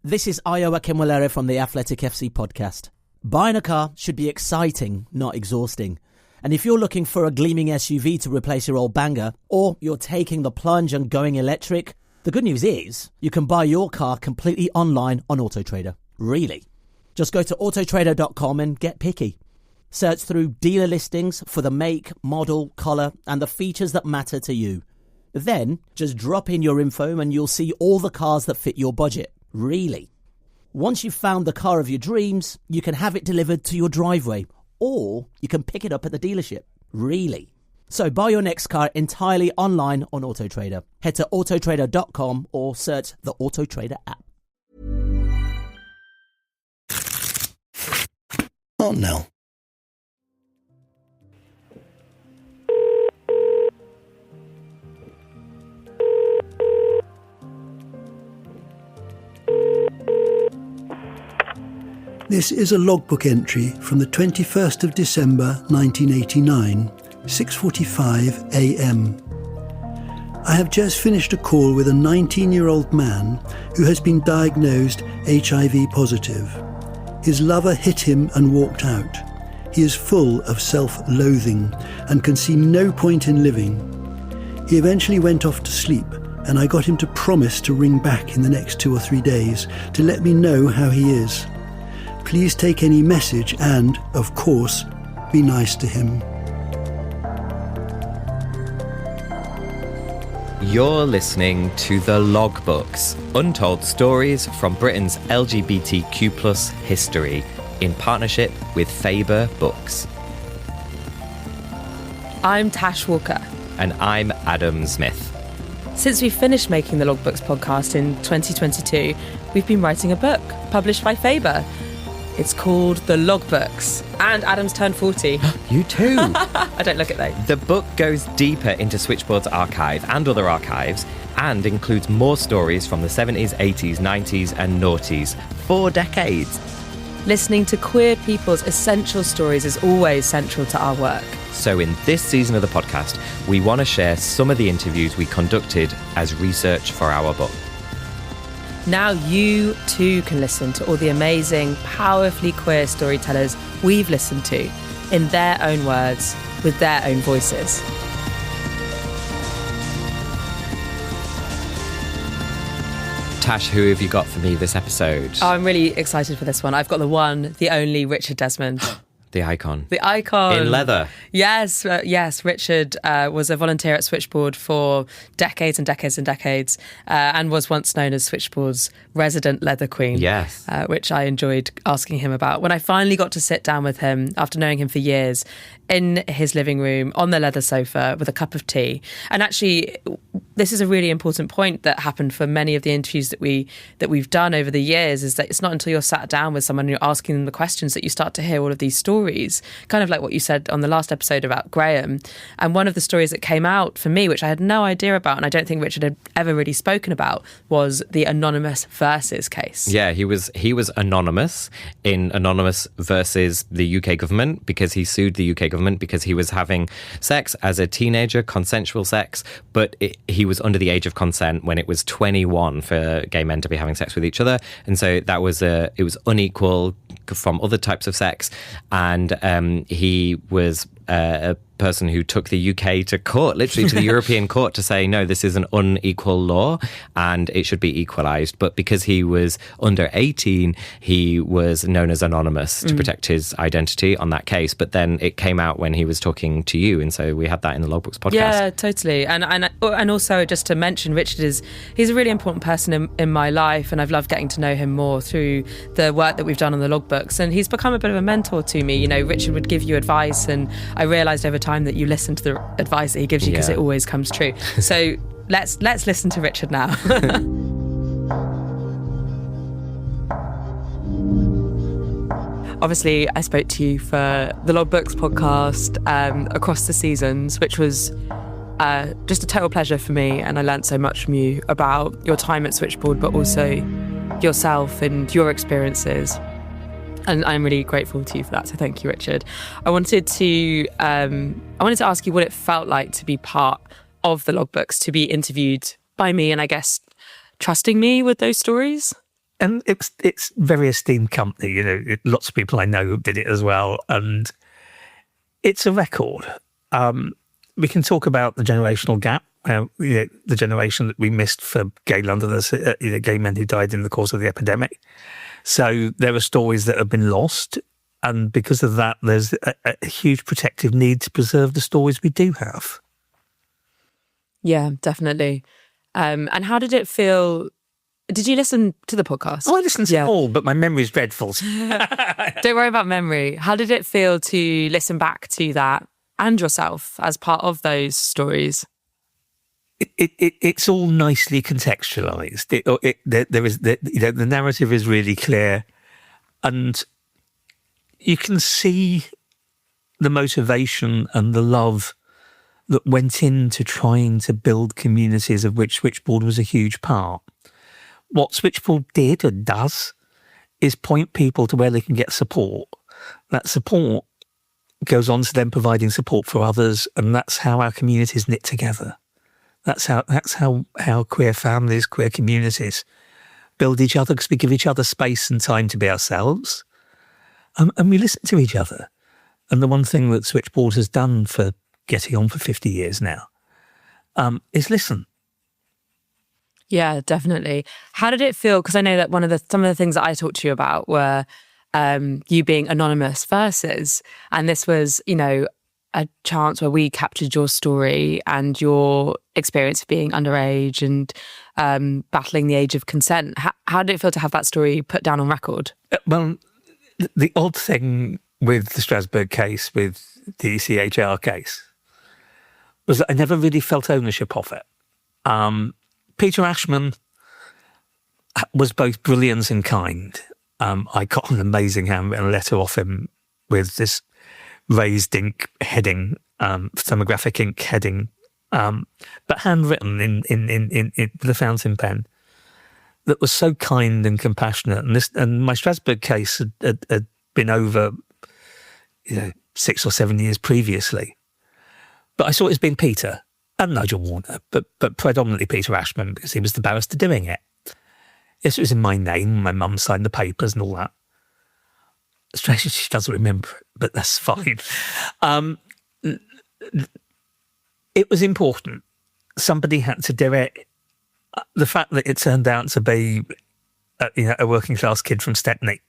This is Ayo Akinwolere from the Athletic FC podcast. Buying a car should be exciting, not exhausting. And if you're looking for a gleaming SUV to replace your old banger, or you're taking the plunge and going electric, the good news is you can buy your car completely online on AutoTrader. Really. Just go to autotrader.com and get picky. Search through dealer listings for the make, model, colour and the features that matter to you. Then just drop in your info and you'll see all the cars that fit your budget. Really. Once you've found the car of your dreams, you can have it delivered to your driveway, or you can pick it up at the dealership. Really. So buy your next car entirely online on AutoTrader. Head to autotrader.com or search the AutoTrader app. Oh, no. This is a logbook entry from the 21st of December 1989, 6:45 a.m. I have just finished a call with a 19-year-old man who has been diagnosed HIV positive. His lover hit him and walked out. He is full of self-loathing and can see no point in living. He eventually went off to sleep, and I got him to promise to ring back in the next 2 or 3 days to let me know how he is. Please take any message and, of course, be nice to him. You're listening to The Logbooks, untold stories from Britain's LGBTQ+ history, in partnership with Faber Books. I'm Tash Walker. And I'm Adam Zmith. Since we finished making the Logbooks podcast in 2022, we've been writing a book published by Faber. It's called The Logbooks, and Adam's turned 40. You too. I don't look at those. The book goes deeper into Switchboard's archive and other archives, and includes more stories from the 70s, 80s, 90s and noughties. 4 decades. Listening to queer people's essential stories is always central to our work. So in this season of the podcast, we want to share some of the interviews we conducted as research for our book. Now you too can listen to all the amazing, powerfully queer storytellers we've listened to, in their own words, with their own voices. Tash, who have you got for me this episode? Oh, I'm really excited for this one. I've got the one, the only Richard Desmond. The icon. The icon. In leather. Yes, yes. Richard was a volunteer at Switchboard for decades and decades and decades, and was once known as Switchboard's resident leather queen. Yes. Which I enjoyed asking him about. When I finally got to sit down with him, after knowing him for years, in his living room, on the leather sofa, with a cup of tea. And actually, this is a really important point that happened for many of the interviews that we've done over the years, is that it's not until you're sat down with someone and you're asking them the questions that you start to hear all of these stories, kind of like what you said on the last episode about Graham. And one of the stories that came out for me, which I had no idea about, and I don't think Richard had ever really spoken about, was the Anonymous versus case. Yeah, he was anonymous in Anonymous versus the UK government, because he sued the UK government because he was having sex as a teenager, consensual sex, but he was under the age of consent when it was 21 for gay men to be having sex with each other. And so it was unequal from other types of sex. And he was a person who took the UK to court, literally to the European court, to say, no, this is an unequal law and it should be equalised. But because he was under 18, he was known as Anonymous to protect his identity on that case. But then it came out when he was talking to you. And so we had that in the Logbooks podcast. Yeah, totally. And also, just to mention, Richard he's a really important person in my life, and I've loved getting to know him more through the work that we've done on the Logbooks. And he's become a bit of a mentor to me. You know, Richard would give you advice, and I realised over time that you listen to the advice that he gives you, because it always comes true. So let's listen to Richard now. Obviously, I spoke to you for the Logbooks podcast across the seasons, which was just a total pleasure for me, and I learnt so much from you about your time at Switchboard, but also yourself and your experiences. And I'm really grateful to you for that. So thank you, Richard. I wanted to ask you what it felt like to be part of the Logbooks, to be interviewed by me, and I guess trusting me with those stories. it's very esteemed company. You know, lots of people I know did it as well, and it's a record. We can talk about the generational gap, the generation that we missed for gay Londoners, gay men who died in the course of the epidemic. So there are stories that have been lost, and because of that, there's a huge protective need to preserve the stories we do have. Yeah, definitely. And how did it feel? Did you listen to the podcast? Oh, I listened to it all, but my memory's dreadful. Don't worry about memory. How did it feel to listen back to that and yourself as part of those stories? It's all nicely contextualised. The narrative is really clear, and you can see the motivation and the love that went into trying to build communities, of which Switchboard was a huge part. What Switchboard did and does is point people to where they can get support. That support goes on to them providing support for others, and that's how our communities knit together. That's how queer families, queer communities build each other, because we give each other space and time to be ourselves, and we listen to each other. And the one thing that Switchboard has done for getting on for 50 years now is listen. Yeah, definitely. How did it feel? Because I know that some of the things that I talked to you about were you being anonymous versus, and this was, a chance where we captured your story and your experience of being underage and battling the age of consent. How did it feel to have that story put down on record? Well, the odd thing with the Strasbourg case, with the ECHR case, was that I never really felt ownership of it. Peter Ashman was both brilliant and kind. I got an amazing handwritten letter off him with this raised ink heading, thermographic ink heading, but handwritten in the fountain pen, that was so kind and compassionate. And my Strasbourg case had been over 6 or 7 years previously. But I saw it as being Peter and Nigel Warner, but predominantly Peter Ashman, because he was the barrister doing it. Yes, it was in my name. My mum signed the papers and all that. Strange, she doesn't remember it, but that's fine. It was important. Somebody had to do it. The fact that it turned out to be, a working class kid from Stepney,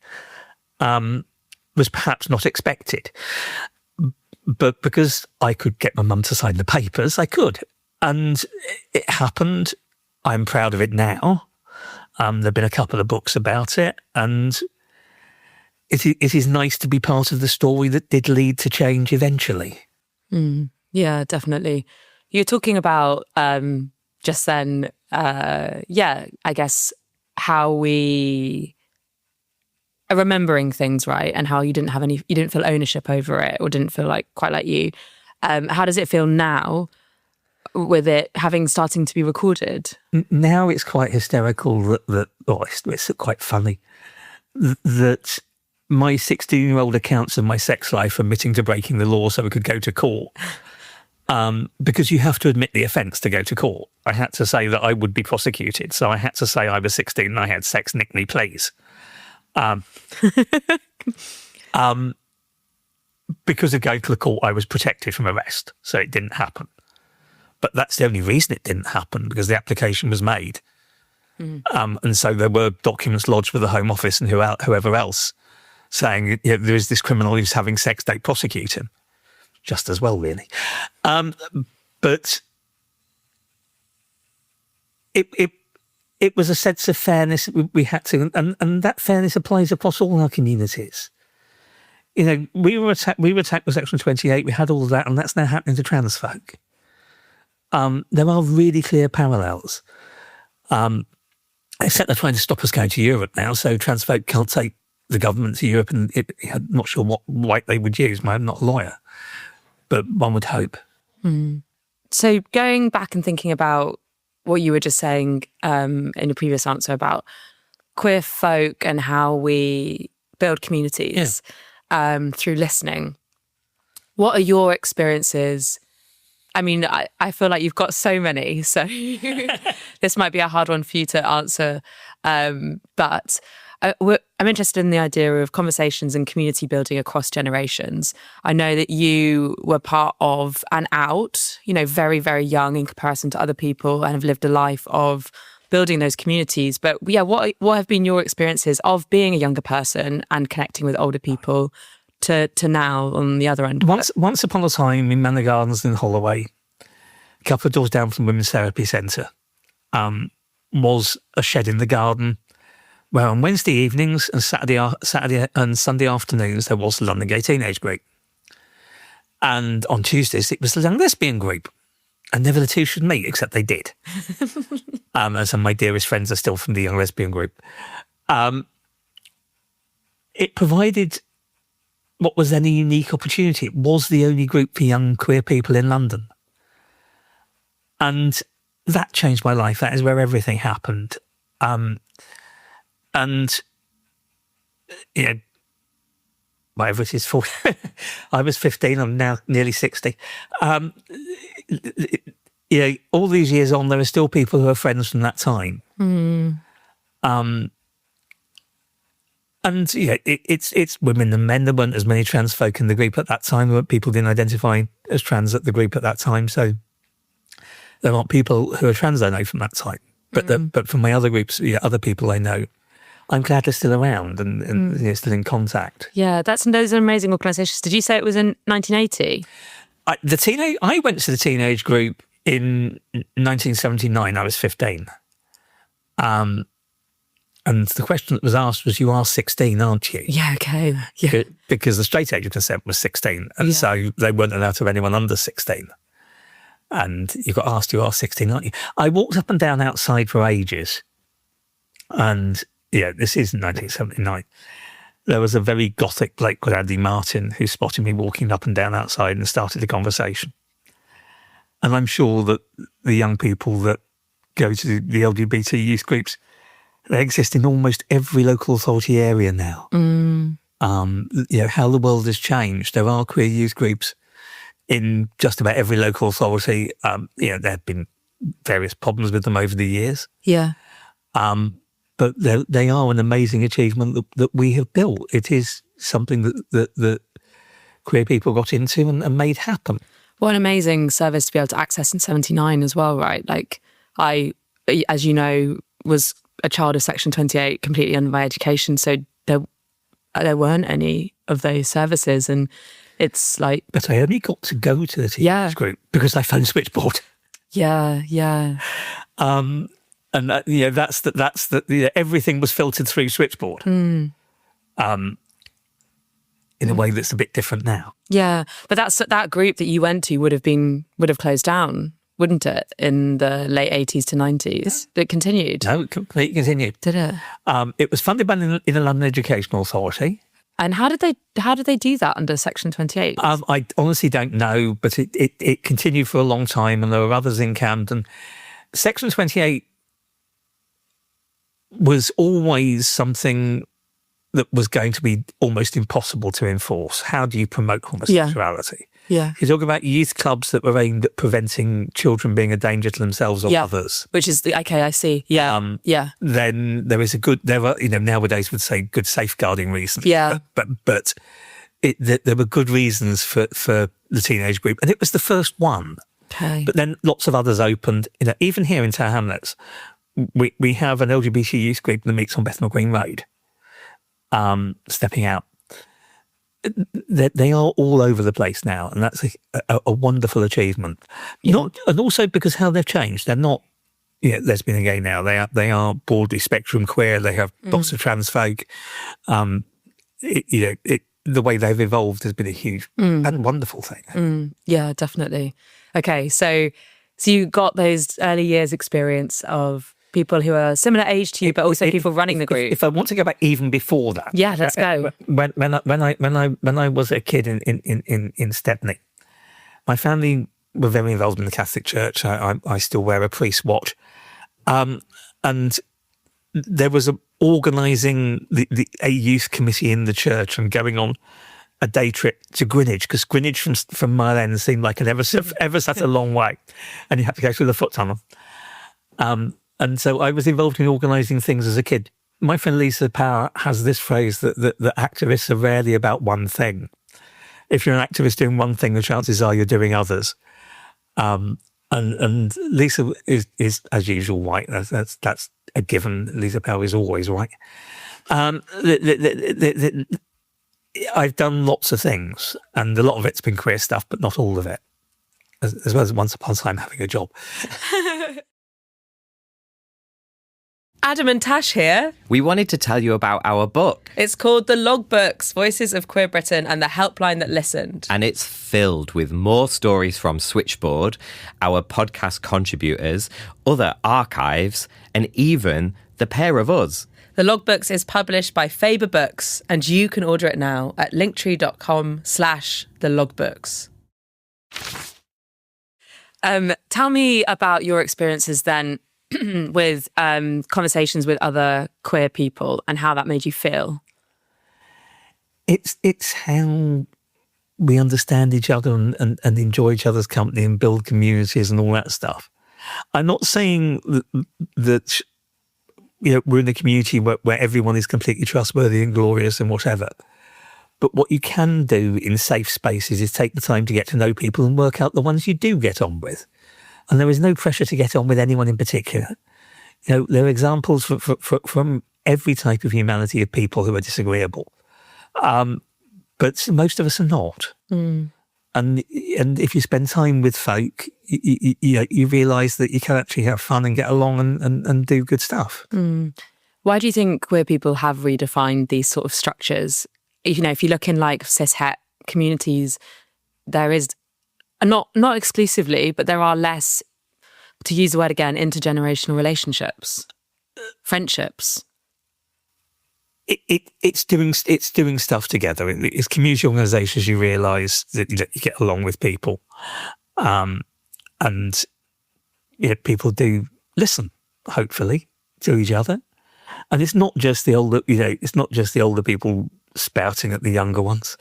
was perhaps not expected. But because I could get my mum to sign the papers, I could. And it happened. I'm proud of it now. There have been a couple of books about it. And it is nice to be part of the story that did lead to change eventually. Yeah, definitely. You're talking about just then, I guess, how we are remembering things, right? And how you didn't feel ownership over it, or didn't feel quite like you. How does it feel now with it starting to be recorded? Now it's quite hysterical it's quite funny that my 16-year-old accounts of my sex life admitting to breaking the law so we could go to court. Because you have to admit the offence to go to court. I had to say that I would be prosecuted, so I had to say I was 16 and I had sex, nick me, please. Because of going to the court, I was protected from arrest, so it didn't happen. But that's the only reason it didn't happen, because the application was made. And so there were documents lodged with the Home Office and whoever else saying, there is this criminal who's having sex, they prosecute him. Just as well, really. But it was a sense of fairness we had to, and that fairness applies across all our communities. We were attacked with Section 28, we had all of that, and that's now happening to trans folk. There are really clear parallels. Except they're trying to stop us going to Europe now, so trans folk can't take the government to Europe, and I'm not sure what right they would use. I'm not a lawyer, but one would hope. So going back and thinking about what you were just saying in your previous answer about queer folk and how we build communities through listening, what are your experiences? I mean, I feel like you've got so many, so this might be a hard one for you to answer. But I'm interested in the idea of conversations and community building across generations. I know that you were part of and out, very, very young in comparison to other people, and have lived a life of building those communities. But yeah, what have been your experiences of being a younger person and connecting with older people to now on the other end? Once upon a time in Manor Gardens in Holloway, a couple of doors down from the Women's Therapy Centre, was a shed in the garden where on Wednesday evenings and Saturday and Sunday afternoons there was the London Gay Teenage Group. And on Tuesdays it was the Young Lesbian Group. And never the two should meet, except they did. And some of my dearest friends are still from the Young Lesbian Group. It provided what was then a unique opportunity. It was the only group for young queer people in London. And that changed my life. That is where everything happened. And, whatever it is, I was 15, I'm now nearly 60. All these years on, there are still people who are friends from that time. And it's women and men. There weren't as many trans folk in the group at that time. People didn't identify as trans at the group at that time. So there aren't people who are trans I know from that time. But from my other groups, other people I know, I'm glad they're still around and still in contact. Yeah, those are amazing organisations. Did you say it was in 1980? I went to the teenage group in 1979. I was 15. And the question that was asked was, you are 16, aren't you? Yeah, okay. Yeah. Because the straight age of consent was 16. And so they weren't allowed to have anyone under 16. And you got asked, you are 16, aren't you? I walked up and down outside for ages. And this is 1979. There was a very gothic bloke called Andy Martin who spotted me walking up and down outside and started a conversation. And I'm sure that the young people that go to the LGBT youth groups, they exist in almost every local authority area now. How the world has changed. There are queer youth groups in just about every local authority. There have been various problems with them over the years. Yeah. But they are an amazing achievement that we have built. It is something that queer people got into and made happen. What an amazing service to be able to access in 79 as well, right? Like, I, as you know, was a child of Section 28, completely under my education, so there weren't any of those services, and it's like... But I only got to go to the teenage group because I phoned Switchboard. Yeah. And everything was filtered through Switchboard. In a way that's a bit different now. Yeah, but that group that you went to would have closed down, wouldn't it, in the late 80s to 90s? Yeah. It continued. No, it completely continued. Did it? It was funded by the London Educational Authority. And how did they do that under Section 28? I honestly don't know, but it continued for a long time, and there were others in Camden. Section 28 was always something that was going to be almost impossible to enforce. How do you promote homosexuality? Yeah. You talk about youth clubs that were aimed at preventing children being a danger to themselves or others. Which is, okay, I see. Yeah. Then there are, nowadays would say good safeguarding reasons. Yeah. But there were good reasons for the teenage group. And it was the first one. Okay. But then lots of others opened, even here in Tower Hamlets. We have an LGBT youth group that meets on Bethnal Green Road, Stepping Out. They are all over the place now, and that's a wonderful achievement. Yeah. And also because how they've changed. They're not lesbian and gay now. They are broadly spectrum queer. They have lots of trans folk. The way they've evolved has been a huge and wonderful thing. Yeah, definitely. Okay, so you got those early years experience of people who are similar age to you, but also people running the group. If I want to go back even before that, let's go. When I was a kid in Stepney, my family were very involved in the Catholic Church. I still wear a priest's watch, and there was organising a youth committee in the church and going on a day trip to Greenwich, because Greenwich from Mile End seemed like an ever such a long way, and you had to go through the foot tunnel. And so I was involved in organising things as a kid. My friend Lisa Power has this phrase that activists are rarely about one thing. If you're an activist doing one thing, the chances are you're doing others. And Lisa is as usual white. That's a given. Lisa Power is always white. I've done lots of things, and a lot of it's been queer stuff, but not all of it. As well as once upon a time having a job. Adam and Tash here. We wanted to tell you about our book. It's called The Logbooks, Voices of Queer Britain and the Helpline That Listened. And it's filled with more stories from Switchboard, our podcast contributors, other archives, and even the pair of us. The Logbooks is published by Faber Books, and you can order it now at linktree.com/thelogbooks. Tell me about your experiences then with conversations with other queer people and how that made you feel. It's how we understand each other and enjoy each other's company and build communities and all that stuff. I'm not saying that we're in a community where everyone is completely trustworthy and glorious and whatever. But what you can do in safe spaces is take the time to get to know people and work out the ones you do get on with. And there is no pressure to get on with anyone in particular. There are examples from every type of humanity of people who are disagreeable. But most of us are not. Mm. And if you spend time with folk, you realise that you can actually have fun and get along and do good stuff. Mm. Why do you think queer people have redefined these sort of structures? If you look in like cis-het communities, there is not exclusively, but there are less, to use the word again, intergenerational relationships, friendships. It's doing stuff together. It's community organisations. You realise that you get along with people, and people do listen, hopefully, to each other. And it's not just the older. It's not just the older people spouting at the younger ones.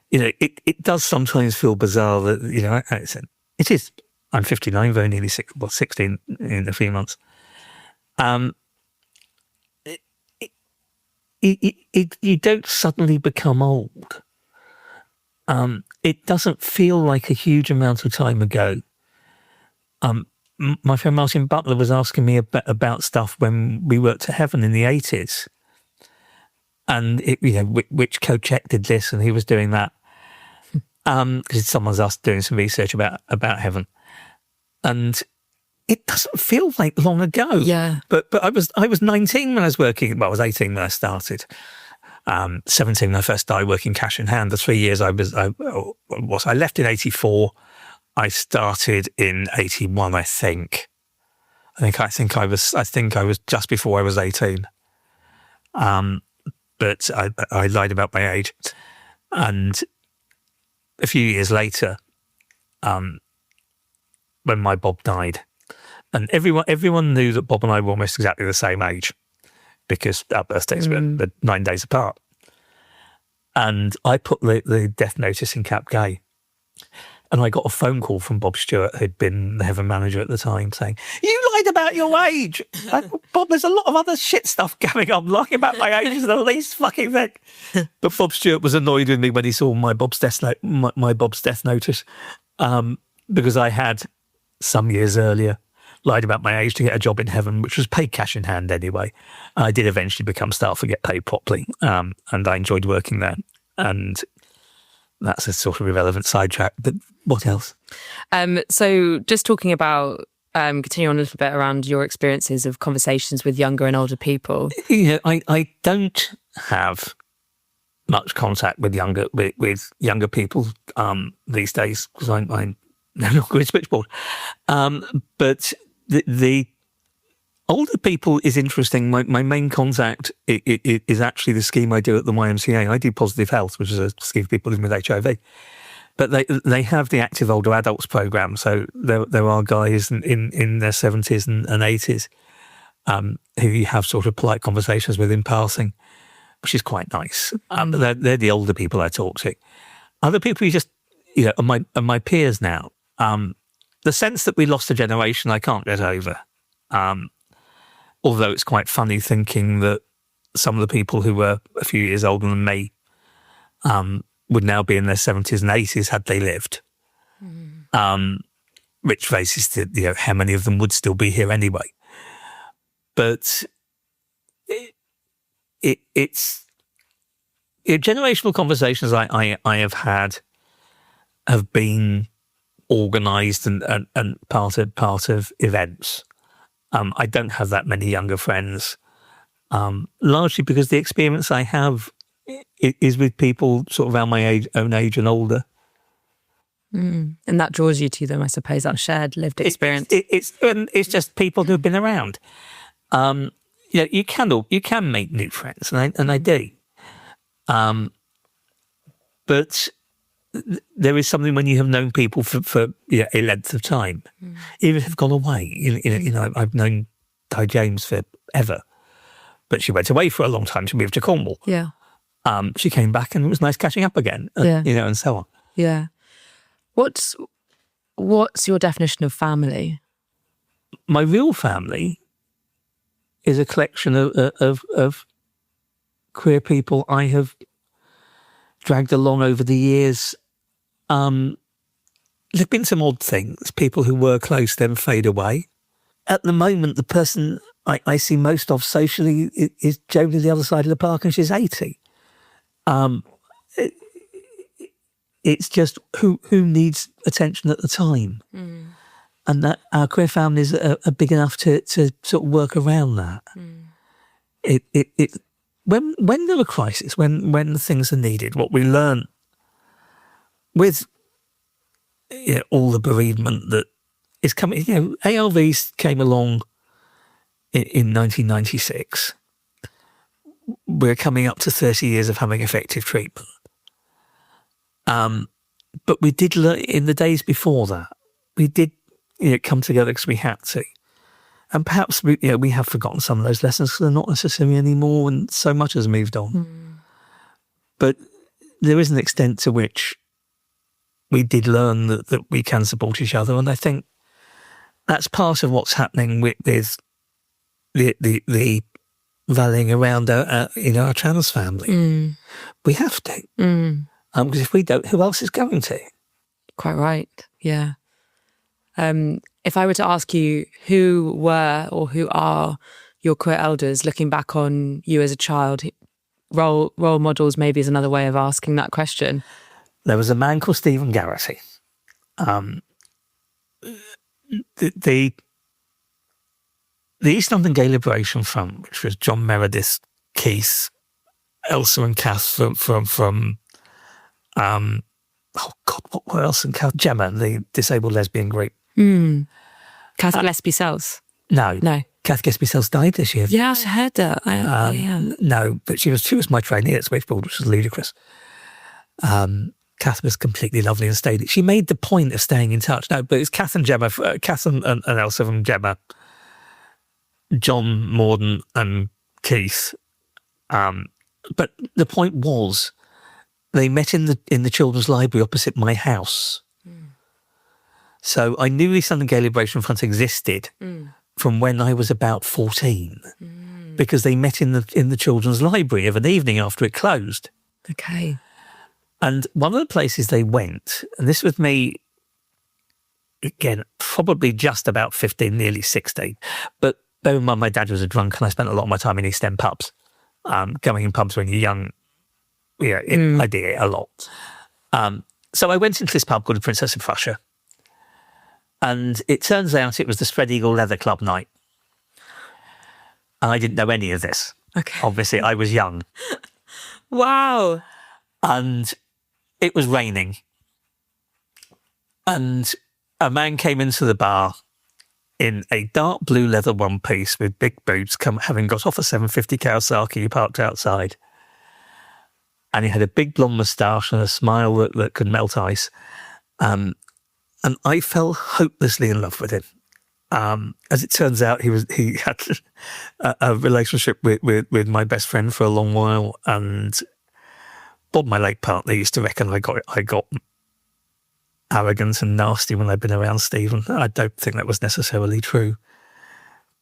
It does sometimes feel bizarre that, it is. I'm 59, very nearly 16 in a few months. You don't suddenly become old. It doesn't feel like a huge amount of time ago. My friend Martin Butler was asking me about stuff when we worked at Heaven in the 80s. And which co-check did this, and he was doing that. Because someone's asked doing some research about Heaven, and it doesn't feel like long ago. Yeah. But I was 19 when I was working. Well, I was 18 when I started. 17 when I first started working cash in hand. The 3 years I left in 84. I started in 81. I think I was just before I was 18. But I lied about my age. And a few years later, when my Bob died, and everyone knew that Bob and I were almost exactly the same age because our birthdays were 9 days apart. And I put the death notice in Cap Gay. And I got a phone call from Bob Stewart, who'd been the Heaven manager at the time, saying, "You lied about your age." Bob, there's a lot of other shit stuff going on. Lying about my age is the least fucking thing. But Bob Stewart was annoyed with me when he saw my Bob's death notice, because I had, some years earlier, lied about my age to get a job in Heaven, which was paid cash in hand anyway. I did eventually become staff and get paid properly, and I enjoyed working there. And that's a sort of irrelevant sidetrack, but what else? So just talking about, continue on a little bit around your experiences of conversations with younger and older people. I don't have much contact with younger people these days because I'm no longer with Switchboard. But the older people is interesting. My main contact is actually the scheme I do at the YMCA. I do Positive Health, which is a scheme for people living with HIV. But they have the Active Older Adults program. So there are guys in their 70s and 80s who you have sort of polite conversations with in passing, which is quite nice. They're the older people I talk to. Other people you just, are my peers now. The sense that we lost a generation I can't get over. Although it's quite funny thinking that some of the people who were a few years older than me would now be in their 70s and 80s had they lived. Which raises how many of them would still be here anyway. But it's generational conversations I have had have been organised and part of events. I don't have that many younger friends, largely because the experience I have is with people sort of around my own age and older. And that draws you to them, I suppose, that shared lived experience. It's just people who've been around. You can make new friends, and I do. But there is something when you have known people for a length of time, even if they've gone away. I've known Di James forever, but she went away for a long time. She moved to Cornwall. Yeah. She came back, and it was nice catching up again. And so on. Yeah. What's your definition of family? My real family is a collection of queer people I have dragged along over the years. There've been some odd things. People who were close then fade away. At the moment, the person I see most of socially is Jodie the other side of the park, and she's 80. It's just who needs attention at the time. And that our queer families are big enough to sort of work around that. When there are crises, when things are needed, what we learn with all the bereavement that is coming, ALVs came along in 1996. We're coming up to 30 years of having effective treatment. But we did learn in the days before that. We did come together because we had to. And perhaps we have forgotten some of those lessons because they're not necessary anymore, and so much has moved on. But there is an extent to which we did learn that we can support each other, and I think that's part of what's happening with the rallying around our trans family. We have to. Because if we don't, who else is going to? Quite right, yeah. If I were to ask you who were or who are your queer elders, looking back on you as a child, role models maybe is another way of asking that question. There was a man called Stephen Garrity. The East London Gay Liberation Front, which was John Meredith, Keith, Elsa and Kath from what else? And Gemma, the disabled lesbian group. Kath Gillespie Sells? No. Kath Gillespie Sells died this year. Yeah, I heard that. No, but she was my trainee at Switchboard, which was ludicrous. Kath was completely lovely and stayed. She made the point of staying in touch. No, but it's Kath and Gemma, Kath and Elsa from Gemma, John Morden and Keith. But the point was, they met in the children's library opposite my house. So I knew East London Gay Liberation Front existed from when I was about 14, because they met in the children's library of an evening after it closed. Okay. And one of the places they went, and this was me, again, probably just about 15, nearly 16, but bear in mind my dad was a drunk and I spent a lot of my time in East End pubs. Going in pubs when you're young, I did it a lot. So I went into this pub called the Princess of Prussia, and it turns out it was the Spread Eagle Leather Club night. And I didn't know any of this. Okay. Obviously, I was young. Wow. And it was raining. And a man came into the bar in a dark blue leather one-piece with big boots, having got off a 750 Kawasaki he parked outside. And he had a big blonde moustache and a smile that could melt ice. And I fell hopelessly in love with him. As it turns out, he had a relationship with my best friend for a long while, and Bob, my late partner, used to reckon I got arrogant and nasty when I'd been around Stephen. I don't think that was necessarily true.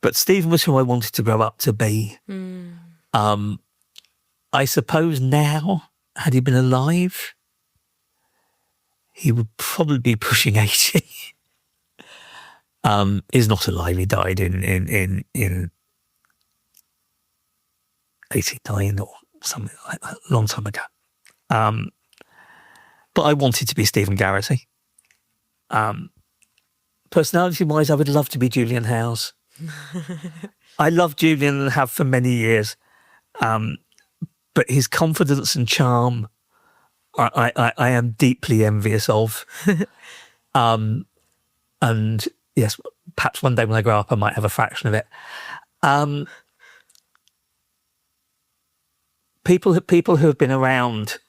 But Stephen was who I wanted to grow up to be. I suppose now, had he been alive, he would probably be pushing 80. Is not alive. He died in 89 or something like that, a long time ago. But I wanted to be Stephen Garrity. Personality-wise, I would love to be Julian Howes. I love Julian and have for many years. But his confidence and charm, I am deeply envious of. And yes, perhaps one day when I grow up, I might have a fraction of it. People who have been around,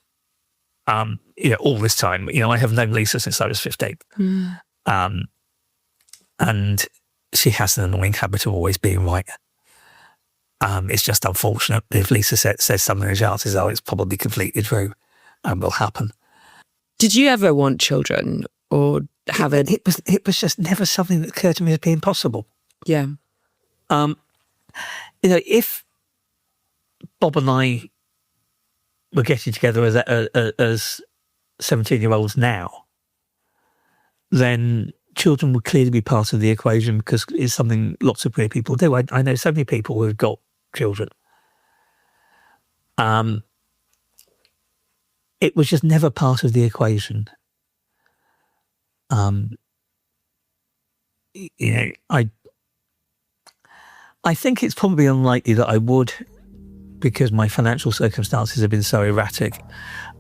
all this time. I have known Lisa since I was 15, and she has an annoying habit of always being right. It's just unfortunate. If Lisa says something and chances are it's probably completely true and will happen. Did you ever want children or have it? It was just never something that occurred to me as being possible. Yeah. If Bob and I were getting together as 17-year-olds now, then children would clearly be part of the equation because it's something lots of queer people do. I know so many people who've got children. It was just never part of the equation. I think it's probably unlikely that I would, because my financial circumstances have been so erratic.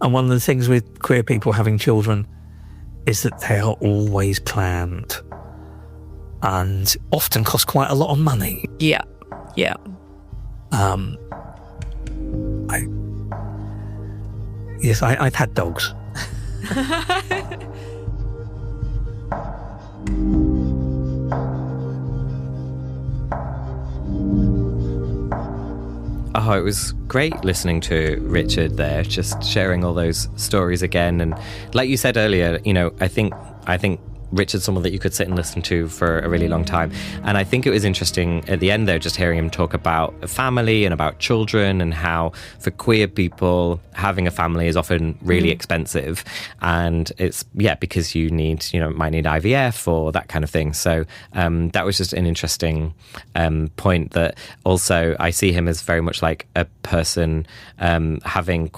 And one of the things with queer people having children is that they are always planned and often cost quite a lot of money. Yeah. I've had dogs. Oh, it was great listening to Richard there, just sharing all those stories again. And like you said earlier, I think Richard's someone that you could sit and listen to for a really long time. And I think it was interesting at the end there, just hearing him talk about family and about children and how for queer people, having a family is often really expensive. And it's, because you need, might need IVF or that kind of thing. So that was just an interesting point that also I see him as very much like a person having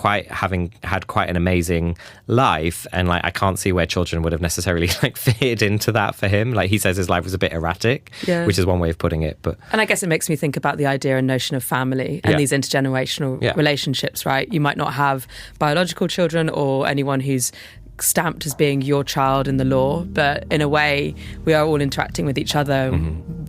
had quite an amazing life. And like, I can't see where children would have necessarily fit into that for him. Like he says his life was a bit erratic, which is one way of putting it. And I guess it makes me think about the idea and notion of family and these intergenerational relationships, right? You might not have biological children or anyone who's stamped as being your child in the law, but in a way we are all interacting with each other.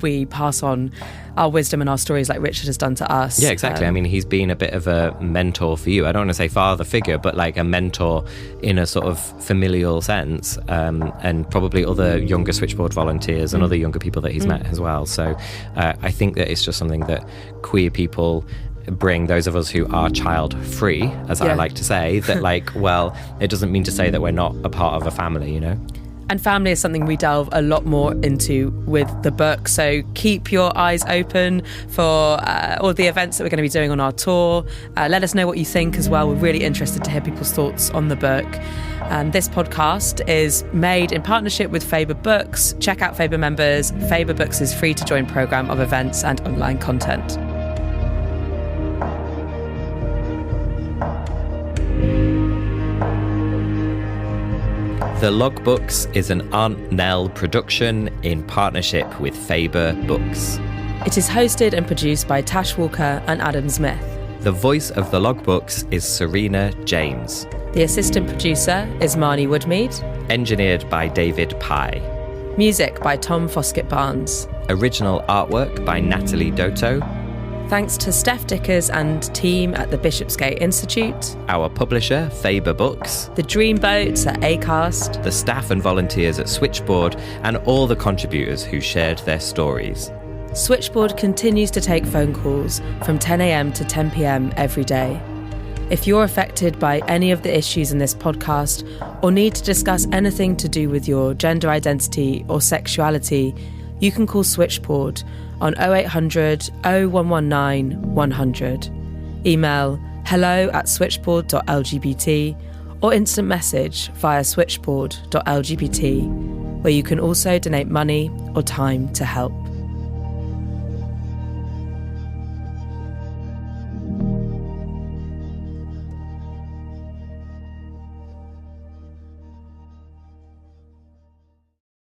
We pass on our wisdom and our stories like Richard has done to us. Yeah, exactly. I mean, he's been a bit of a mentor for you. I don't want to say father figure, but like a mentor in a sort of familial sense, and probably other younger Switchboard volunteers and other younger people that he's met as well. So I think that it's just something that queer people bring, those of us who are child free, as I like to say, that it doesn't mean to say that we're not a part of a family, And family is something we delve a lot more into with the book. So keep your eyes open for all the events that we're going to be doing on our tour. Let us know what you think as well. We're really interested to hear people's thoughts on the book. And this podcast is made in partnership with Faber Books. Check out Faber members. Faber Books is free to join programme of events and online content. The Logbooks is an Aunt Nell production in partnership with Faber Books. It is hosted and produced by Tash Walker and Adam Zmith. The voice of the Logbooks is Serena James. The assistant producer is Marnie Woodmeade. Engineered by David Pye. Music by Tom Foskett-Barnes. Original artwork by Natalie Doto. Thanks to Steph Dickers and team at the Bishopsgate Institute. Our publisher, Faber Books. The Dreamboats at Acast. The staff and volunteers at Switchboard, and all the contributors who shared their stories. Switchboard continues to take phone calls from 10 a.m. to 10 p.m. every day. If you're affected by any of the issues in this podcast or need to discuss anything to do with your gender identity or sexuality, you can call Switchboard on 0800 0119 100. Email hello@switchboard.lgbt or instant message via switchboard.lgbt, where you can also donate money or time to help.